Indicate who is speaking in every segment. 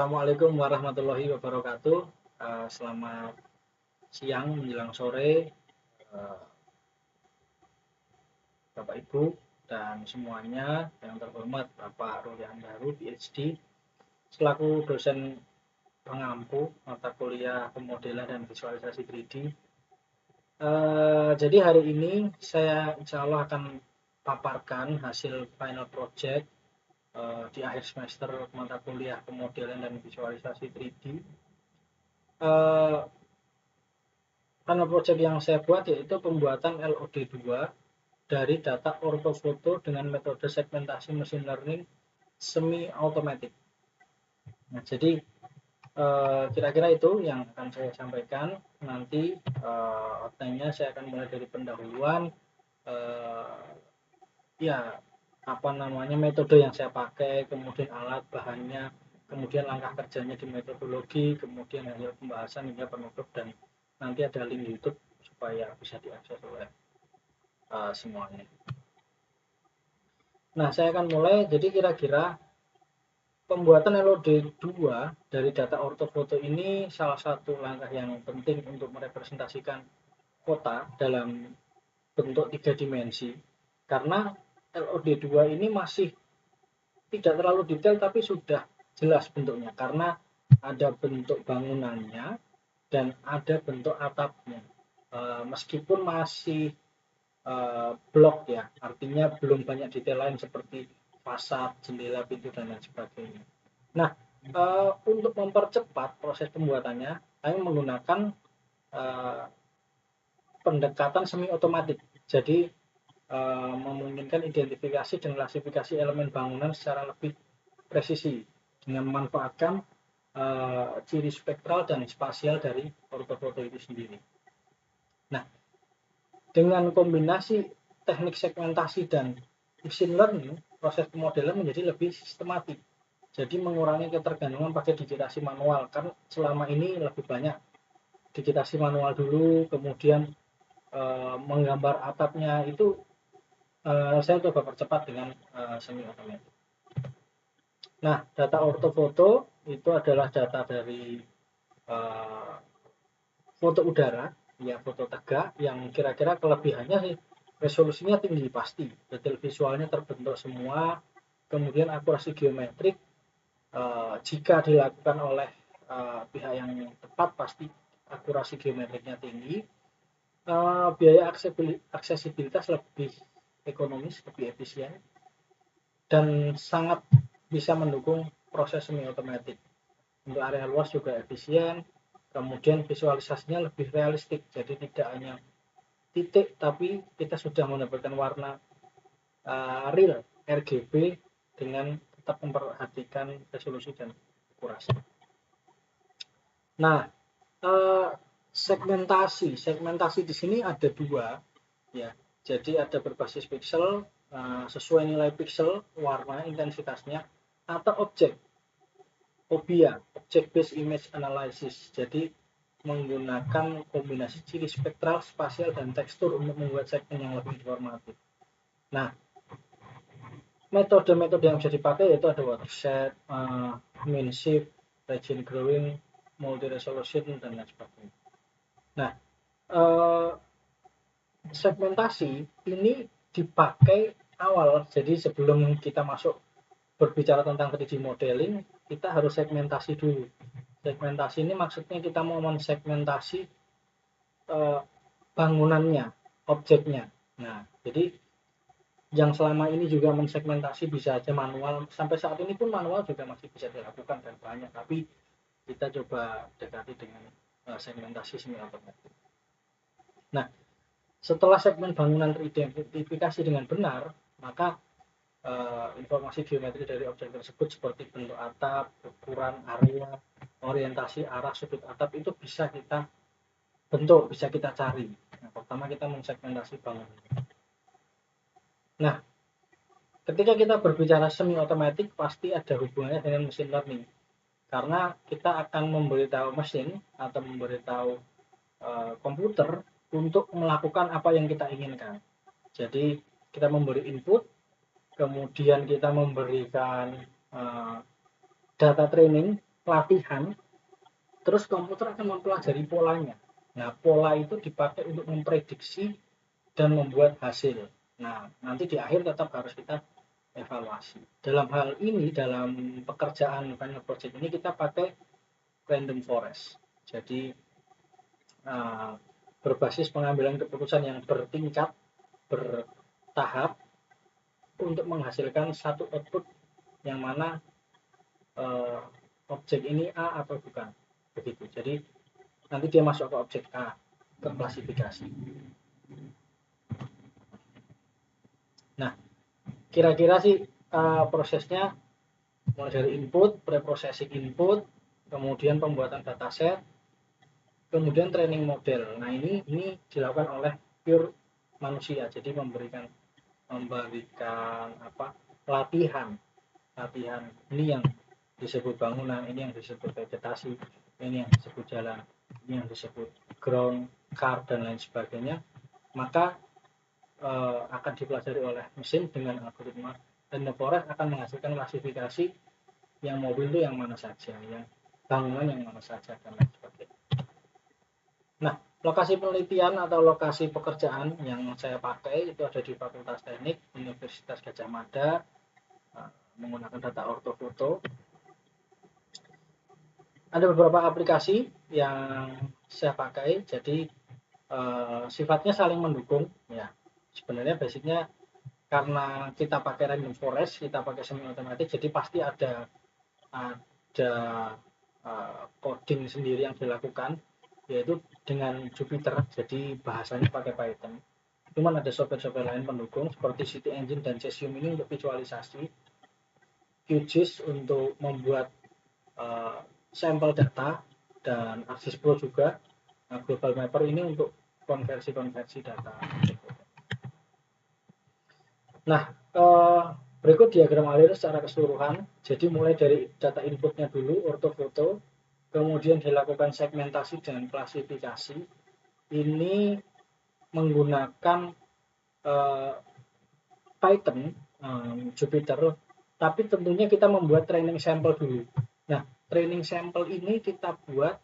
Speaker 1: Assalamualaikum warahmatullahi wabarakatuh. Selamat siang menjelang sore, eh, Bapak Ibu dan semuanya yang terhormat Bapak Ruli Andaru PhD selaku dosen pengampu mata kuliah pemodelan dan visualisasi 3D. Jadi hari ini saya insya Allah akan paparkan hasil final project di akhir semester mata kuliah pemodelan dan visualisasi 3D. Final project yang saya buat yaitu pembuatan LOD2 dari data ortofoto dengan metode segmentasi machine learning semi automatic. Nah, jadi kira-kira itu yang akan saya sampaikan. Nanti outline-nya saya akan mulai dari pendahuluan, metode yang saya pakai, kemudian alat bahannya, kemudian langkah kerjanya di metodologi, kemudian hasil pembahasan hingga penutup, dan nanti ada link YouTube supaya bisa diakses oleh semuanya. Nah, saya akan mulai. Jadi kira-kira pembuatan LOD2 dari data ortofoto ini salah satu langkah yang penting untuk merepresentasikan kota dalam bentuk 3 dimensi, karena LOD2 ini masih tidak terlalu detail tapi sudah jelas bentuknya, karena ada bentuk bangunannya dan ada bentuk atapnya, meskipun masih blok ya, artinya belum banyak detail lain seperti fasad, jendela, pintu dan lain sebagainya. Nah, untuk mempercepat proses pembuatannya, kami menggunakan pendekatan semi otomatis. Jadi memungkinkan identifikasi dan klasifikasi elemen bangunan secara lebih presisi dengan memanfaatkan ciri spektral dan spasial dari ortofoto itu sendiri. Nah, dengan kombinasi teknik segmentasi dan machine learning, proses pemodelan menjadi lebih sistematik. Jadi mengurangi ketergantungan pada digitasi manual, kan selama ini lebih banyak digitasi manual dulu, kemudian menggambar atapnya itu saya coba percepat dengan semi otomatis. Nah, data ortofoto itu adalah data dari foto udara, ya foto tegak, yang kira-kira kelebihannya sih resolusinya tinggi pasti, detail visualnya terbentuk semua, kemudian akurasi geometrik jika dilakukan oleh pihak yang tepat pasti akurasi geometriknya tinggi, biaya aksesibilitas lebih ekonomis, lebih efisien, dan sangat bisa mendukung proses semi otomatis. Untuk area luas juga efisien, kemudian visualisasinya lebih realistik, jadi tidak hanya titik tapi kita sudah mendapatkan warna real RGB dengan tetap memperhatikan resolusi dan akurasi. Nah, segmentasi di sini ada dua ya, jadi ada berbasis pixel sesuai nilai pixel, warna, intensitasnya, atau objek OBIA, Object Based Image Analysis. Jadi menggunakan kombinasi ciri spektral, spasial, dan tekstur untuk membuat segmen yang lebih informatif. Nah, metode-metode yang bisa dipakai yaitu ada watershed, mean shift, region growing, multi resolution, dan lain sebagainya. Nah, segmentasi ini dipakai awal, jadi sebelum kita masuk berbicara tentang 3D modeling, kita harus segmentasi dulu. Segmentasi ini maksudnya kita mau mensegmentasi bangunannya, objeknya. Nah, jadi yang selama ini juga mensegmentasi bisa aja manual, sampai saat ini pun manual juga masih bisa dilakukan dan banyak, tapi kita coba dekati dengan segmentasi semi otomatis. Nah, setelah segmen bangunan teridentifikasi dengan benar, maka informasi geometri dari objek tersebut seperti bentuk atap, ukuran, area, orientasi, arah, sudut atap itu bisa kita bentuk, bisa kita cari. Nah, pertama kita mensegmentasi bangunan. Nah, ketika kita berbicara semi otomatis pasti ada hubungannya dengan machine learning, karena kita akan memberitahu mesin atau memberitahu komputer untuk melakukan apa yang kita inginkan. Jadi kita memberi input, kemudian kita memberikan data training latihan, terus komputer akan mempelajari polanya. Nah, pola itu dipakai untuk memprediksi dan membuat hasil. Nah, nanti di akhir tetap harus kita evaluasi. Dalam hal ini, dalam pekerjaan final project ini kita pakai random forest. Jadi berbasis pengambilan keputusan yang bertingkat, bertahap untuk menghasilkan satu output yang mana objek ini A atau bukan, begitu. Jadi nanti dia masuk ke objek A, ke klasifikasi. Nah, kira-kira sih prosesnya mulai dari input, preprocessing input, kemudian pembuatan dataset, kemudian training model. Nah, ini dilakukan oleh pure manusia. Jadi memberikan latihan ini yang disebut bangunan, ini yang disebut vegetasi, ini yang disebut jalan, ini yang disebut ground, car, dan lain sebagainya. Maka akan dipelajari oleh mesin dengan algoritma, dan the forest akan menghasilkan klasifikasi yang mobil itu yang mana saja, yang bangunan yang mana saja, dan lain sebagainya. Nah, lokasi penelitian atau lokasi pekerjaan yang saya pakai itu ada di Fakultas Teknik Universitas Gadjah Mada, menggunakan data ortofoto. Ada beberapa aplikasi yang saya pakai, jadi sifatnya saling mendukung ya. Sebenarnya basicnya karena kita pakai random forest, kita pakai semi otomatis, jadi pasti ada coding sendiri yang dilakukan, yaitu dengan Jupyter, jadi bahasanya pakai Python. Cuman ada software-software lain pendukung seperti City Engine dan Cesium ini untuk visualisasi, QGIS untuk membuat sampel data, dan ArcGIS Pro juga. Nah, Global Mapper ini untuk konversi data. Nah, berikut diagram alir secara keseluruhan. Jadi mulai dari data inputnya dulu, ortofoto, kemudian dilakukan segmentasi dan klasifikasi. Ini menggunakan Python, Jupyter, tapi tentunya kita membuat training sample dulu. Nah, training sample ini kita buat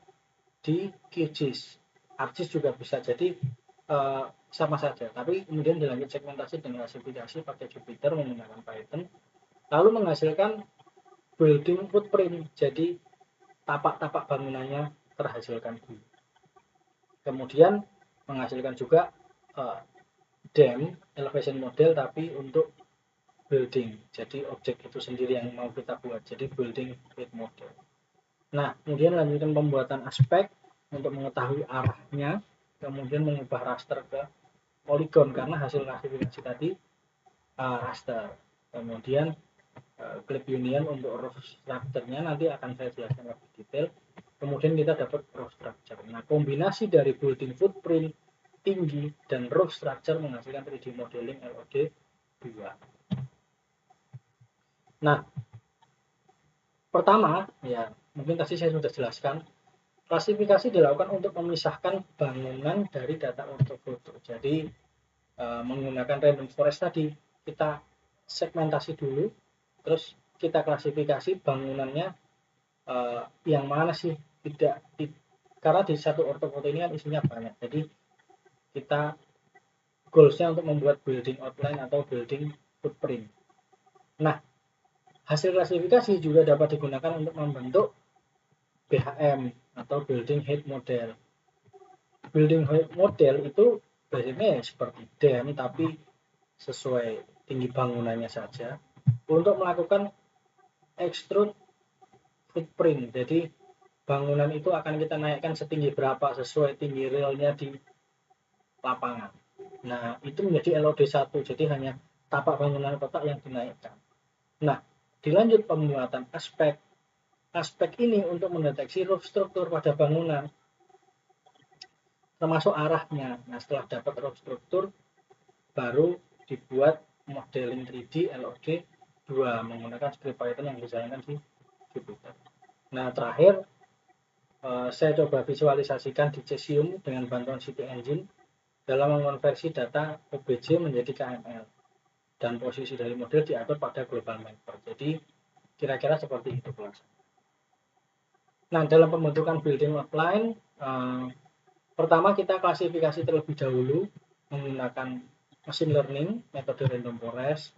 Speaker 1: di QGIS, ArcGIS juga bisa, jadi sama saja, tapi kemudian dilanjut segmentasi dan klasifikasi pakai Jupyter menggunakan Python, lalu menghasilkan building footprint, jadi tapak-tapak bangunannya terhasilkan dulu. Kemudian menghasilkan juga DEM, elevation model, tapi untuk building, jadi objek itu sendiri yang mau kita buat, jadi building height model. Nah, kemudian lanjutkan pembuatan aspek untuk mengetahui arahnya, kemudian mengubah raster ke poligon karena hasil klasifikasi tadi raster. Kemudian clip union untuk roof structure-nya nanti akan saya jelaskan lebih detail. Kemudian kita dapat roof structure. Nah, kombinasi dari building footprint tinggi dan roof structure menghasilkan 3D modeling LOD 2. Nah, pertama ya mungkin tadi saya sudah jelaskan, klasifikasi dilakukan untuk memisahkan bangunan dari data ortofoto. Jadi menggunakan random forest tadi, kita segmentasi dulu, terus kita klasifikasi bangunannya yang mana sih karena di satu ortofoto ini kan isinya banyak, jadi kita goalsnya untuk membuat building outline atau building footprint. Nah, hasil klasifikasi juga dapat digunakan untuk membentuk BHM atau building height model. Building height model itu basicnya seperti DEM tapi sesuai tinggi bangunannya saja untuk melakukan extrude footprint. Jadi bangunan itu akan kita naikkan setinggi berapa sesuai tinggi realnya di lapangan. Nah, itu menjadi LOD1, jadi hanya tapak bangunan kotak yang dinaikkan. Nah, dilanjut pembuatan aspek. Aspek ini untuk mendeteksi roof struktur pada bangunan, termasuk arahnya. Nah, setelah dapat roof struktur, baru dibuat modeling 3D LOD 2 menggunakan script Python yang dijalankan di Jupyter. Nah, terakhir saya coba visualisasikan di Cesium dengan bantuan City Engine dalam mengonversi data OBJ menjadi KML. Dan posisi dari model diatur pada global mapper. Jadi kira-kira seperti itu pelaksanaan. Nah, dalam pembentukan building outline, pertama kita klasifikasi terlebih dahulu menggunakan machine learning, metode random forest.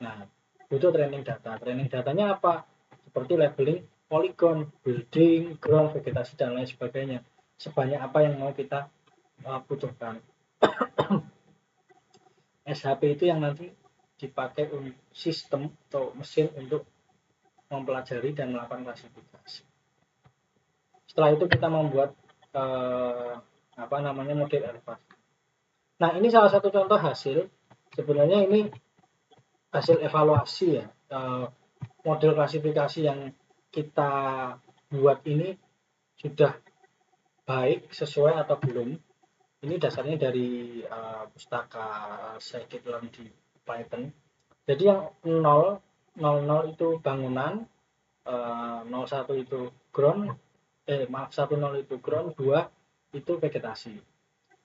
Speaker 1: Nah, butuh training data. Training datanya apa? Seperti labeling polygon, building, ground, vegetasi, dan lain sebagainya. Sebanyak apa yang mau kita butuhkan. SHP itu yang nanti dipakai sistem atau mesin untuk mempelajari dan melakukan klasifikasi. Setelah itu kita membuat model elevasi. Nah, ini salah satu contoh hasil. Sebenarnya ini hasil evaluasi ya. Model klasifikasi yang kita buat ini sudah baik, sesuai atau belum. Ini dasarnya dari pustaka scikit-learn di Python. Jadi yang 0 itu bangunan, 01 itu ground, 10 itu ground, 2 itu vegetasi.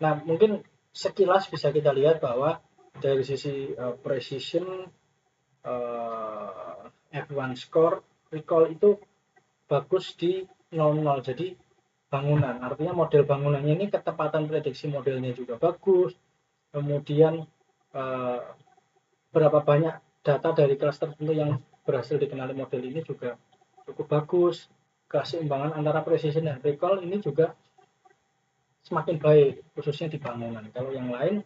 Speaker 1: Nah, mungkin sekilas bisa kita lihat bahwa dari sisi precision, F1 score, recall itu bagus di 00. Jadi bangunan, artinya model bangunannya ini ketepatan prediksi modelnya juga bagus. Kemudian berapa banyak data dari kelas tertentu yang berhasil dikenali model ini juga cukup bagus. Keseimbangan antara precision dan recall ini juga semakin baik, khususnya di bangunan. Kalau yang lain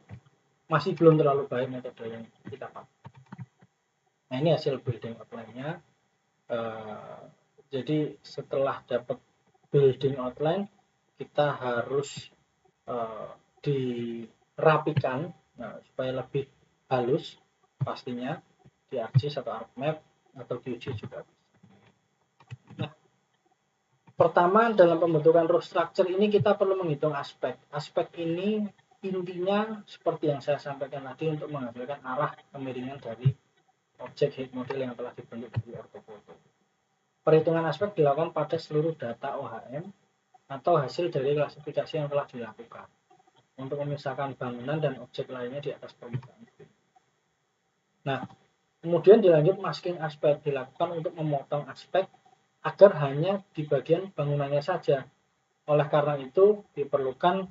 Speaker 1: masih belum terlalu baik metode yang kita pakai. Nah, ini hasil building outline-nya. Jadi setelah dapat building outline, kita harus dirapikan supaya lebih halus, pastinya di ArcGIS atau ArcMap atau QGIS juga. Nah, pertama dalam pembentukan roof structure ini kita perlu menghitung aspek. Aspek ini intinya seperti yang saya sampaikan tadi untuk menghasilkan arah kemiringan dari objek head model yang telah dibentuk dari ortofoto. Perhitungan aspek dilakukan pada seluruh data OHM atau hasil dari klasifikasi yang telah dilakukan untuk memisahkan bangunan dan objek lainnya di atas permukaan. Nah, kemudian dilanjut masking aspek dilakukan untuk memotong aspek agar hanya di bagian bangunannya saja. Oleh karena itu diperlukan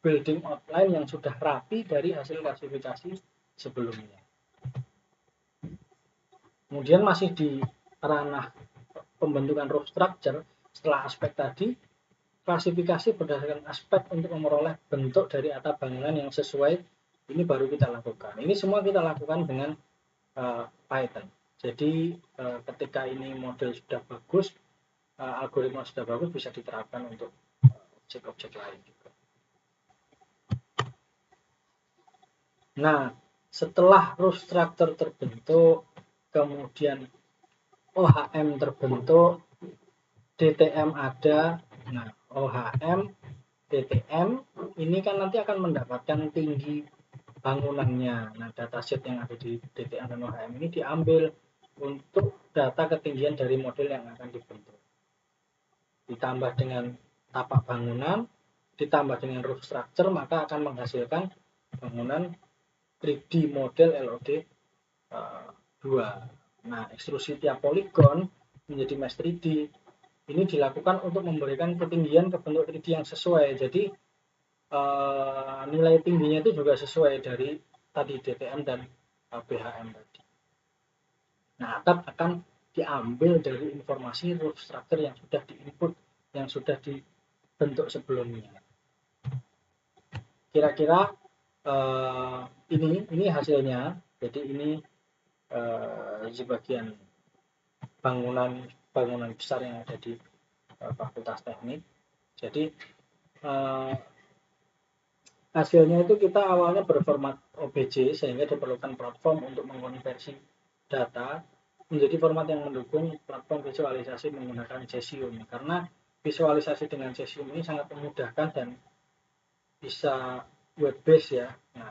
Speaker 1: building outline yang sudah rapi dari hasil klasifikasi sebelumnya. Kemudian masih di ranah pembentukan roof structure, setelah aspek tadi, klasifikasi berdasarkan aspek untuk memperoleh bentuk dari atap bangunan yang sesuai, ini baru kita lakukan. Ini semua kita lakukan dengan Python. Jadi ketika ini model sudah bagus, algoritma sudah bagus, bisa diterapkan untuk objek-objek lain juga. Nah, setelah roof structure terbentuk, kemudian OHM terbentuk, DTM ada. Nah, OHM, DTM ini kan nanti akan mendapatkan tinggi bangunannya. Nah, dataset yang ada di DTM dan OHM ini diambil untuk data ketinggian dari model yang akan dibentuk. Ditambah dengan tapak bangunan, ditambah dengan roof structure, maka akan menghasilkan bangunan 3D model LOD 2. Nah, ekstrusi tiap poligon menjadi mesh 3D ini dilakukan untuk memberikan ketinggian ke bentuk 3D yang sesuai. Jadi nilai tingginya itu juga sesuai dari tadi DTM dan BHM tadi. Nah, atap akan diambil dari informasi roof structure yang sudah diinput, yang sudah dibentuk sebelumnya. Kira-kira ini hasilnya. Jadi ini sebagian bangunan besar yang ada di Fakultas Teknik. Jadi hasilnya itu kita awalnya berformat OBJ sehingga diperlukan platform untuk mengkonversi data menjadi format yang mendukung platform visualisasi menggunakan Cesium, karena visualisasi dengan Cesium ini sangat memudahkan dan bisa web based ya. Nah,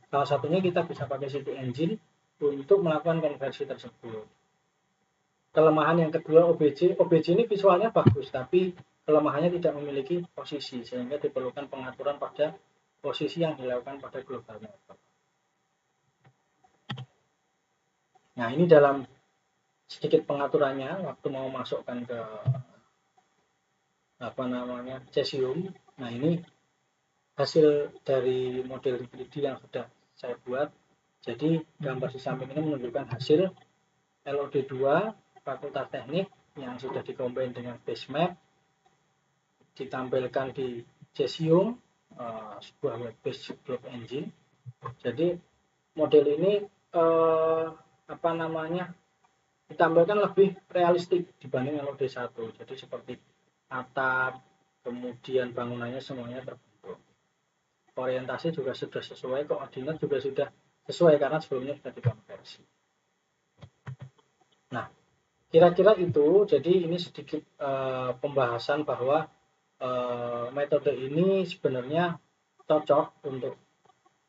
Speaker 1: salah satunya kita bisa pakai City Engine untuk melakukan konversi tersebut. Kelemahan yang kedua OBJ ini visualnya bagus, tapi kelemahannya tidak memiliki posisi sehingga diperlukan pengaturan pada posisi yang dilakukan pada global mapper. Nah, ini dalam sedikit pengaturannya waktu mau masukkan ke cesium. Nah, ini hasil dari model 3D yang sudah saya buat. Jadi gambar di samping ini menunjukkan hasil LOD2 Fakultas Teknik yang sudah dikombin dengan base map, ditampilkan di Cesium, sebuah web based block engine. Jadi model ini ditampilkan lebih realistik dibanding LOD1. Jadi seperti atap, kemudian bangunannya semuanya terbentuk. Orientasi juga sudah sesuai, koordinat juga sudah sesuai karena sebelumnya sudah dikonversi. Nah, kira-kira itu. Jadi ini sedikit pembahasan bahwa metode ini sebenarnya cocok untuk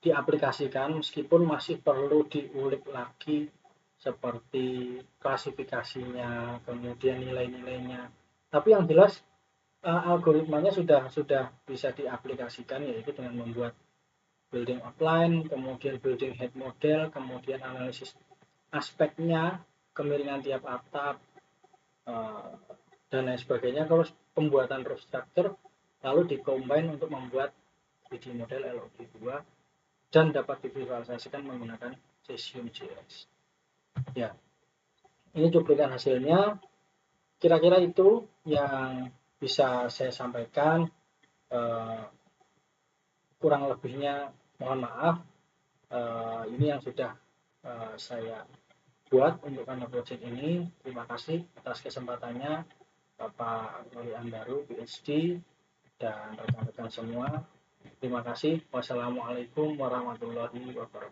Speaker 1: diaplikasikan meskipun masih perlu diulik lagi seperti klasifikasinya, kemudian nilai-nilainya. Tapi yang jelas algoritmanya sudah bisa diaplikasikan, yaitu dengan membuat building outline, kemudian building head model, kemudian analisis aspeknya, kemiringan tiap atap, dan lain sebagainya. Terus pembuatan roof structure lalu dikombin untuk membuat 3D model LOD2 dan dapat divisualisasikan menggunakan Cesium.js. Ya, ini cuplikan hasilnya. Kira-kira itu yang bisa saya sampaikan. Kurang lebihnya mohon maaf. Ini yang sudah saya buat untuk Kanva Project ini. Terima kasih atas kesempatannya Bapak Roli Andaru, PhD, dan rekan-rekan semua. Terima kasih. Wassalamualaikum warahmatullahi wabarakatuh.